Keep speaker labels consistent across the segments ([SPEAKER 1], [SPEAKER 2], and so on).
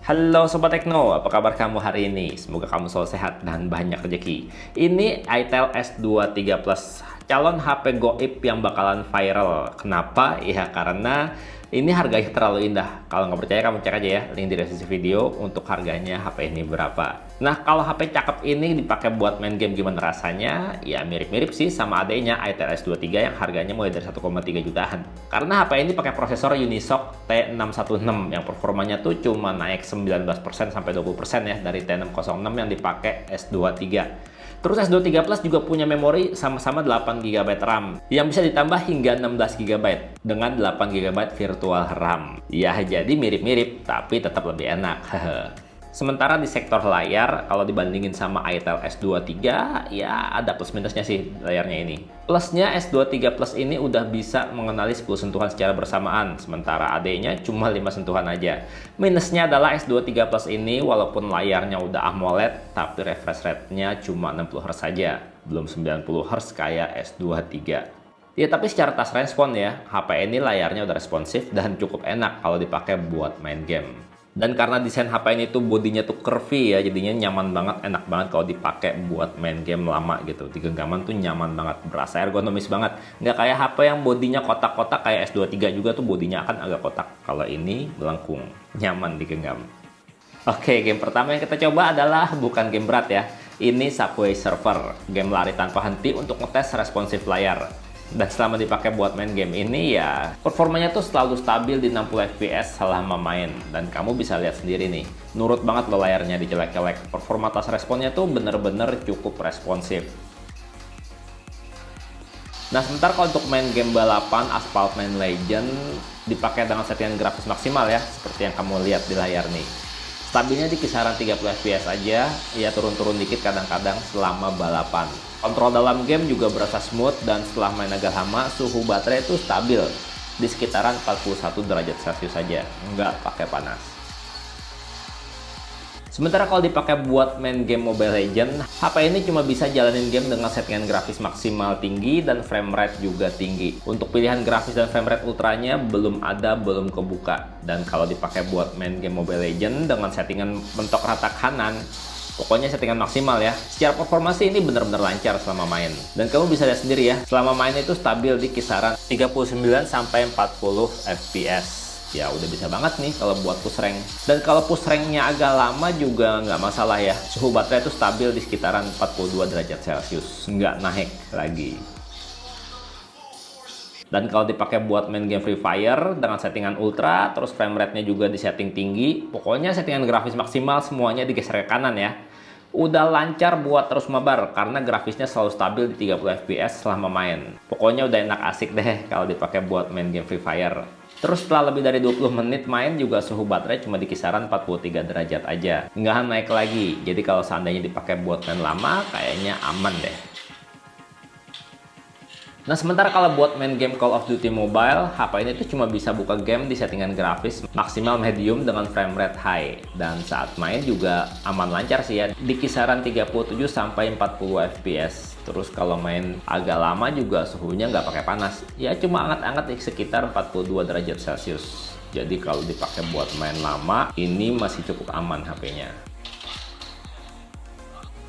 [SPEAKER 1] Halo Sobat Tekno, apa kabar kamu hari ini? Semoga kamu selalu sehat dan banyak rezeki. Ini Itel S23 Plus, calon HP goib yang bakalan viral. Kenapa? Ya karena ini harganya terlalu indah. Kalau nggak percaya kamu cek aja ya, link di deskripsi video untuk harganya HP ini berapa. Nah, kalau HP cakep ini dipakai buat main game gimana rasanya? Ya mirip-mirip sih sama adanya Itel S23 yang harganya mulai dari 1,3 jutaan. Karena HP ini pakai prosesor Unisoc T616 yang performanya tuh cuma naik 19% sampai 20% ya dari T606 yang dipakai S23. Terus S23 Plus juga punya memori sama-sama 8 GB RAM yang bisa ditambah hingga 16 GB dengan 8 GB virtual RAM. Ya jadi mirip-mirip tapi tetap lebih enak. Sementara di sektor layar, kalau dibandingin sama Itel S23, ya ada plus minusnya sih layarnya ini. Plusnya S23 Plus ini udah bisa mengenali 10 sentuhan secara bersamaan, sementara AD-nya cuma 5 sentuhan aja. Minusnya adalah S23 Plus ini walaupun layarnya udah AMOLED, tapi refresh rate-nya cuma 60Hz saja, belum 90Hz kayak S23. Ya tapi secara touch respon ya, HP ini layarnya udah responsif dan cukup enak kalau dipakai buat main game. Dan karena desain HP ini tuh bodinya tuh curvy ya, jadinya nyaman banget, enak banget kalau dipakai buat main game lama gitu. Di genggaman tuh nyaman banget, berasa ergonomis banget. Nggak kayak HP yang bodinya kotak-kotak kayak S23 juga tuh bodinya akan agak kotak. Kalau ini melengkung, nyaman di genggam. Oke, game pertama yang kita coba adalah bukan game berat ya. Ini Subway Surfer, game lari tanpa henti untuk ngetes responsif layar. Dan selama dipakai buat main game ini ya performanya tuh selalu stabil di 60 fps selama main. Dan kamu bisa lihat sendiri nih, nurut banget lo layarnya dijelek-jelek. Performa touch responnya tuh bener-bener cukup responsif. Nah sebentar kalau untuk main game balapan Asphalt 9 Legend dipakai dengan settingan grafis maksimal ya, seperti yang kamu lihat di layar nih. Stabilnya di kisaran 30 fps aja, ya turun-turun dikit kadang-kadang selama balapan. Kontrol dalam game juga berasa smooth dan setelah main agak lama, suhu baterai itu stabil di sekitaran 41 derajat Celcius saja, nggak pakai panas. Sementara kalau dipakai buat main game Mobile Legends, HP ini cuma bisa jalanin game dengan settingan grafis maksimal tinggi dan frame rate juga tinggi. Untuk pilihan grafis dan frame rate ultranya belum kebuka. Dan kalau dipakai buat main game Mobile Legends dengan settingan mentok rata kanan, pokoknya settingan maksimal ya. Secara performasi ini benar-benar lancar selama main. Dan kamu bisa lihat sendiri ya, selama main itu stabil di kisaran 39 sampai 40 fps. Ya udah bisa banget nih kalau buat push rank. Dan kalau push ranknya agak lama juga nggak masalah ya. Suhu baterai itu stabil di sekitaran 42 derajat Celcius, nggak naik lagi. Dan kalau dipakai buat main game Free Fire dengan settingan ultra, terus frame rate-nya juga di setting tinggi, pokoknya settingan grafis maksimal semuanya digeser ke kanan ya. Udah lancar buat terus mabar karena grafisnya selalu stabil di 30 fps selama main. Pokoknya udah enak asik deh kalau dipakai buat main game Free Fire. Terus setelah lebih dari 20 menit main juga suhu baterai cuma di kisaran 43 derajat aja. Nggak naik lagi. Jadi kalau seandainya dipakai buat main lama, kayaknya aman deh. Nah sementara kalau buat main game Call of Duty Mobile, HP ini tuh cuma bisa buka game di settingan grafis maksimal medium dengan frame rate high. Dan saat main juga aman lancar sih ya, di kisaran 37 sampai 40 fps. Terus kalau main agak lama juga suhunya nggak pakai panas, ya cuma anget-anget di sekitar 42 derajat Celcius. Jadi kalau dipakai buat main lama, ini masih cukup aman HP-nya.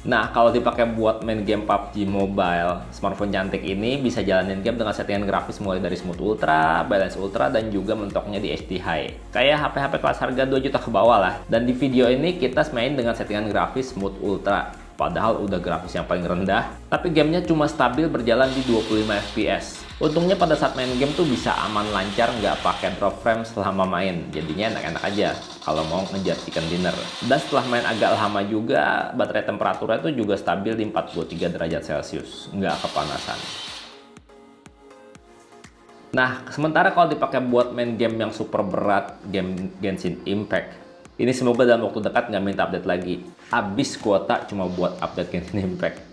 [SPEAKER 1] Nah, kalau dipakai buat main game PUBG Mobile, smartphone cantik ini bisa jalanin game dengan settingan grafis mulai dari Smooth Ultra, Balance Ultra, dan juga mentoknya di HD High. Kayak HP-HP kelas harga 2 juta ke bawah lah. Dan di video ini kita main dengan settingan grafis Smooth Ultra. Padahal udah grafis yang paling rendah, tapi gamenya cuma stabil berjalan di 25 fps. Untungnya pada saat main game tuh bisa aman lancar, nggak pakai drop frame selama main. Jadinya enak-enak aja kalau mau ngejar chicken dinner. Dan setelah main agak lama juga, baterai temperaturnya tuh juga stabil di 43 derajat Celcius, nggak kepanasan. Nah, sementara kalau dipakai buat main game yang super berat, game Genshin Impact, ini semoga dalam waktu dekat nggak minta update lagi. Habis kuota cuma buat update Genshin Impact.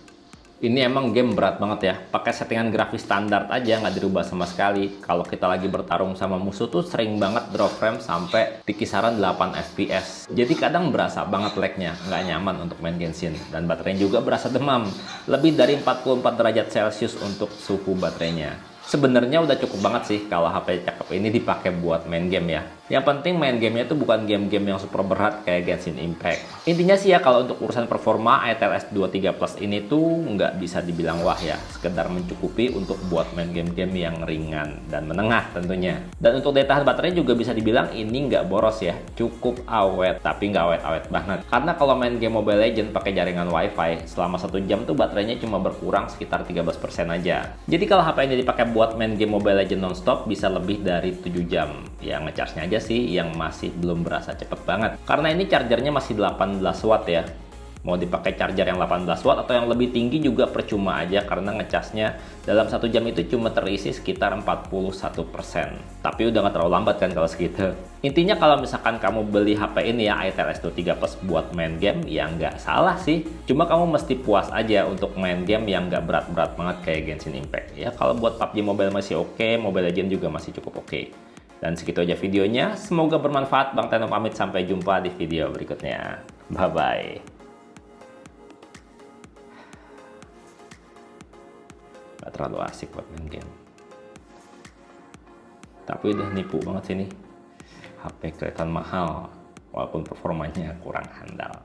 [SPEAKER 1] Ini emang game berat banget ya. Pakai settingan grafis standar aja nggak dirubah sama sekali. Kalau kita lagi bertarung sama musuh tuh sering banget drop frame sampai di kisaran 8 fps. Jadi kadang berasa banget lag-nya, nggak nyaman untuk main Genshin. Dan baterainya juga berasa demam. Lebih dari 44 derajat Celcius untuk suhu baterainya. Sebenarnya udah cukup banget sih kalau HP cakep ini dipakai buat main game ya. Yang penting main gamenya tuh bukan game-game yang super berat kayak Genshin Impact. Intinya sih ya, kalau untuk urusan performa, ITEL S23 Plus ini tuh nggak bisa dibilang wah ya, sekedar mencukupi untuk buat main game-game yang ringan dan menengah tentunya. Dan untuk daya tahan baterai juga bisa dibilang ini nggak boros ya, cukup awet, tapi nggak awet-awet banget. Karena kalau main game Mobile Legends pakai jaringan WiFi, selama 1 jam tuh baterainya cuma berkurang sekitar 13% aja. Jadi kalau HP ini dipakai buat main game Mobile Legends nonstop, bisa lebih dari 7 jam. Ya ngecharge-nya aja sih yang masih belum berasa cepet banget, karena ini chargernya masih 18 watt ya. Mau dipakai charger yang 18 watt atau yang lebih tinggi juga percuma aja, karena ngecasnya dalam 1 jam itu cuma terisi sekitar 41%. Tapi udah nggak terlalu lambat kan kalau segitu. Intinya kalau misalkan kamu beli HP ini ya, ITEL S23 Plus buat main game, ya nggak salah sih. Cuma kamu mesti puas aja untuk main game yang nggak berat-berat banget kayak Genshin Impact. Ya kalau buat PUBG Mobile masih oke, Mobile Legends juga masih cukup oke. Dan segitu aja videonya, semoga bermanfaat. Bang Teno pamit, sampai jumpa di video berikutnya. Bye-bye. Gak terlalu asik buat main game. Tapi udah nipu banget sih nih. HP kelihatan mahal, walaupun performanya kurang handal.